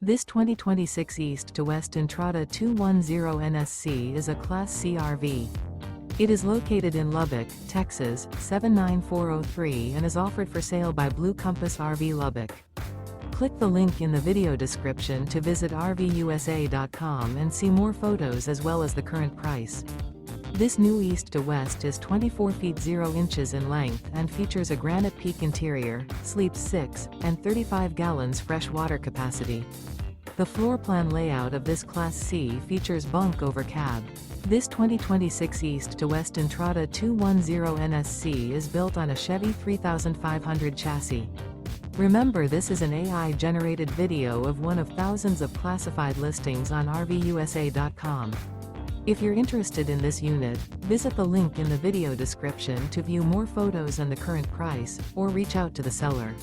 This 2026 East to West Entrada 210 NSC is a Class C RV. It is located in Lubbock, Texas, 79403 and is offered for sale by Blue Compass RV Lubbock. Click the link in the video description to visit RVUSA.com and see more photos as well as the current price. This new East to West is 24 feet 0 inches in length and features a Granite Peak interior, sleeps 6, and 35 gallons fresh water capacity. The floor plan layout of this Class C features Bunk Over Cab. This 2026 East to West Entrada 210 NSC is built on a Chevy 3500 chassis. Remember, this is an AI-generated video of one of thousands of classified listings on RVUSA.com. If you're interested in this unit, visit the link in the video description to view more photos and the current price, or reach out to the seller.